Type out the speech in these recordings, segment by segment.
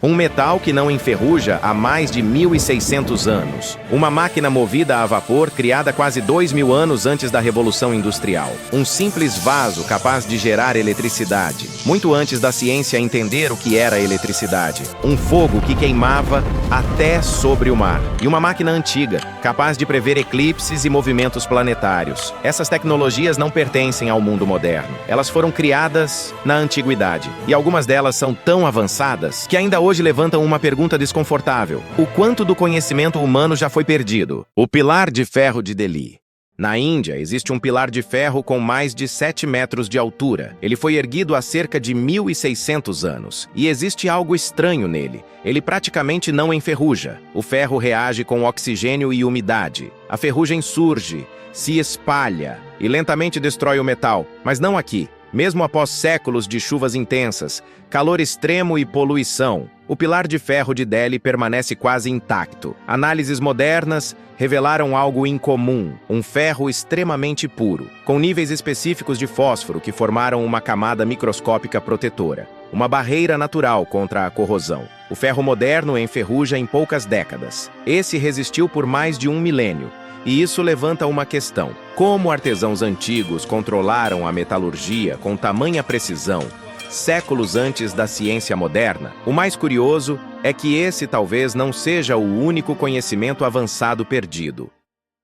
Um metal que não enferruja há mais de 1.600 anos. Uma máquina movida a vapor criada quase 2.000 anos antes da Revolução Industrial. Um simples vaso capaz de gerar eletricidade, muito antes da ciência entender o que era eletricidade. Um fogo que queimava até sobre o mar. E uma máquina antiga, capaz de prever eclipses e movimentos planetários. Essas tecnologias não pertencem ao mundo moderno. Elas foram criadas na antiguidade. E algumas delas são tão avançadas que ainda hoje levantam uma pergunta desconfortável. O quanto do conhecimento humano já foi perdido? O Pilar de Ferro de Delhi. Na Índia, existe um pilar de ferro com mais de 7 metros de altura. Ele foi erguido há cerca de 1.600 anos. E existe algo estranho nele. Ele praticamente não enferruja. O ferro reage com oxigênio e umidade. A ferrugem surge, se espalha e lentamente destrói o metal. Mas não aqui. Mesmo após séculos de chuvas intensas, calor extremo e poluição, o Pilar de Ferro de Delhi permanece quase intacto. Análises modernas revelaram algo incomum, um ferro extremamente puro, com níveis específicos de fósforo que formaram uma camada microscópica protetora, uma barreira natural contra a corrosão. O ferro moderno enferruja em poucas décadas. Esse resistiu por mais de 1 milênio. E isso levanta uma questão. Como artesãos antigos controlaram a metalurgia com tamanha precisão, séculos antes da ciência moderna? O mais curioso é que esse talvez não seja o único conhecimento avançado perdido.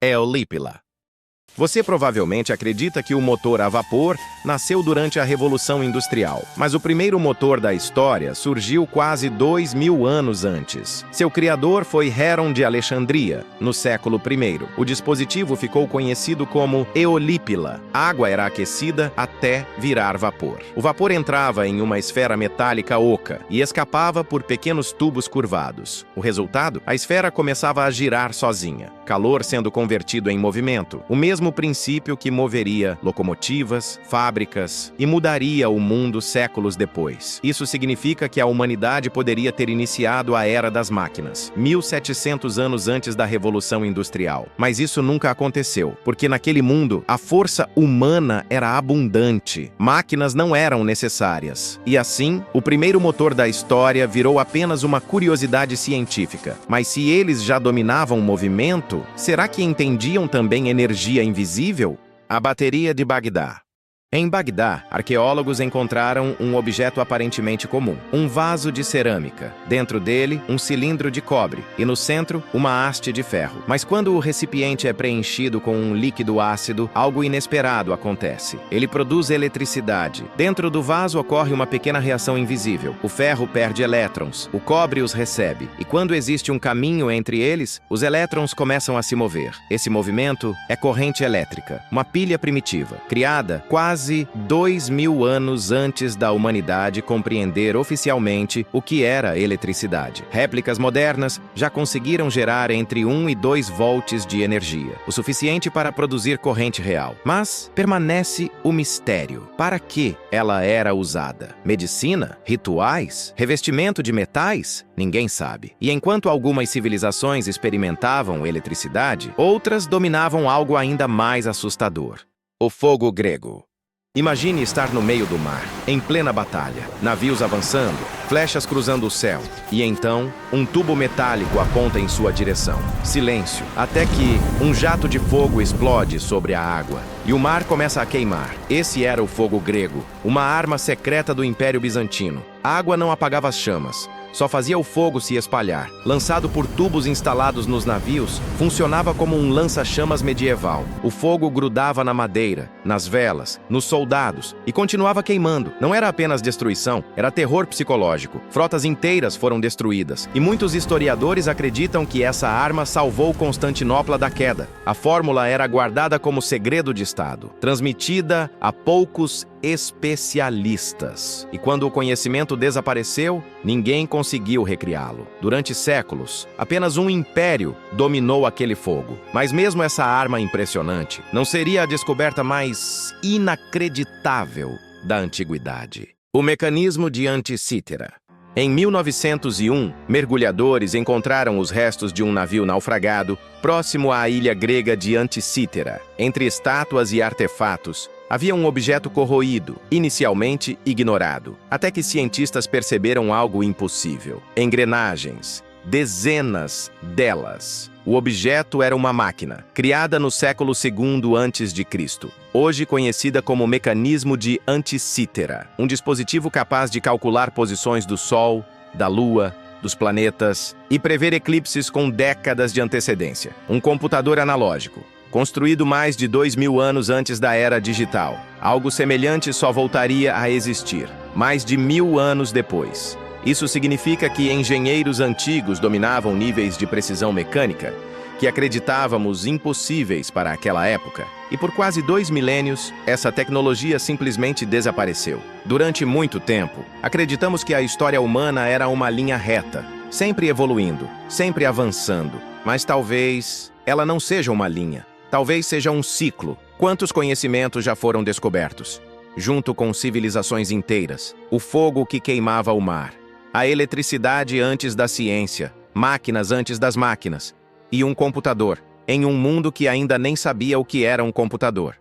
É o Lípila. Você provavelmente acredita que o motor a vapor nasceu durante a Revolução Industrial, mas o primeiro motor da história surgiu quase 2.000 anos antes. Seu criador foi Heron de Alexandria, no século I. O dispositivo ficou conhecido como eolípila. A água era aquecida até virar vapor. O vapor entrava em uma esfera metálica oca e escapava por pequenos tubos curvados. O resultado? A esfera começava a girar sozinha, calor sendo convertido em movimento. O mesmo princípio que moveria locomotivas, fábricas e mudaria o mundo séculos depois. Isso significa que a humanidade poderia ter iniciado a Era das Máquinas, 1.700 anos antes da Revolução Industrial. Mas isso nunca aconteceu, porque naquele mundo a força humana era abundante. Máquinas não eram necessárias. E assim, o primeiro motor da história virou apenas uma curiosidade científica. Mas se eles já dominavam o movimento, será que entendiam também energia invisível? A bateria de Bagdá. Em Bagdá, arqueólogos encontraram um objeto aparentemente comum, um vaso de cerâmica. Dentro dele, um cilindro de cobre e no centro, uma haste de ferro. Mas quando o recipiente é preenchido com um líquido ácido, algo inesperado acontece. Ele produz eletricidade. Dentro do vaso ocorre uma pequena reação invisível. O ferro perde elétrons, o cobre os recebe. E quando existe um caminho entre eles, os elétrons começam a se mover. Esse movimento é corrente elétrica, uma pilha primitiva, criada quase 2.000 anos antes da humanidade compreender oficialmente o que era eletricidade. Réplicas modernas já conseguiram gerar entre 1 e 2 volts de energia, o suficiente para produzir corrente real. Mas permanece o mistério. Para que ela era usada? Medicina? Rituais? Revestimento de metais? Ninguém sabe. E enquanto algumas civilizações experimentavam eletricidade, outras dominavam algo ainda mais assustador: o fogo grego. Imagine estar no meio do mar, em plena batalha, navios avançando, flechas cruzando o céu, e então, um tubo metálico aponta em sua direção. Silêncio, até que um jato de fogo explode sobre a água, e o mar começa a queimar. Esse era o fogo grego, uma arma secreta do Império Bizantino. A água não apagava as chamas, só fazia o fogo se espalhar. Lançado por tubos instalados nos navios, funcionava como um lança-chamas medieval. O fogo grudava na madeira, nas velas, nos soldados e continuava queimando. Não era apenas destruição, era terror psicológico. Frotas inteiras foram destruídas e muitos historiadores acreditam que essa arma salvou Constantinopla da queda. A fórmula era guardada como segredo de Estado, transmitida a poucos especialistas. E quando o conhecimento desapareceu, ninguém conseguiu recriá-lo. Durante séculos, apenas um império dominou aquele fogo. Mas mesmo essa arma impressionante não seria a descoberta mais inacreditável da antiguidade. O mecanismo de Anticítera. Em 1901, mergulhadores encontraram os restos de um navio naufragado próximo à ilha grega de Anticítera. Entre estátuas e artefatos, Havia um objeto corroído, inicialmente ignorado, até que cientistas perceberam algo impossível. Engrenagens, dezenas delas. O objeto era uma máquina, criada no século II a.C., hoje conhecida como mecanismo de Anticítera, um dispositivo capaz de calcular posições do Sol, da Lua, dos planetas e prever eclipses com décadas de antecedência. Um computador analógico, construído mais de 2.000 anos antes da era digital. Algo semelhante só voltaria a existir, mais de 1.000 anos depois. Isso significa que engenheiros antigos dominavam níveis de precisão mecânica que acreditávamos impossíveis para aquela época. E por quase 2 milênios, essa tecnologia simplesmente desapareceu. Durante muito tempo, acreditamos que a história humana era uma linha reta, sempre evoluindo, sempre avançando. Mas talvez ela não seja uma linha. Talvez seja um ciclo. Quantos conhecimentos já foram descobertos? Junto com civilizações inteiras. O fogo que queimava o mar. A eletricidade antes da ciência. Máquinas antes das máquinas. E um computador, em um mundo que ainda nem sabia o que era um computador.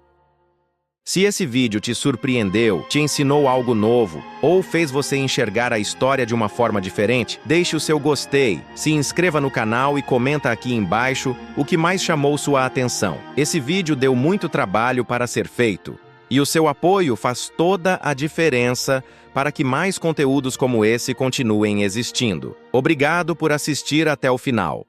Se esse vídeo te surpreendeu, te ensinou algo novo, ou fez você enxergar a história de uma forma diferente, deixe o seu gostei, se inscreva no canal e comenta aqui embaixo o que mais chamou sua atenção. Esse vídeo deu muito trabalho para ser feito, e o seu apoio faz toda a diferença para que mais conteúdos como esse continuem existindo. Obrigado por assistir até o final.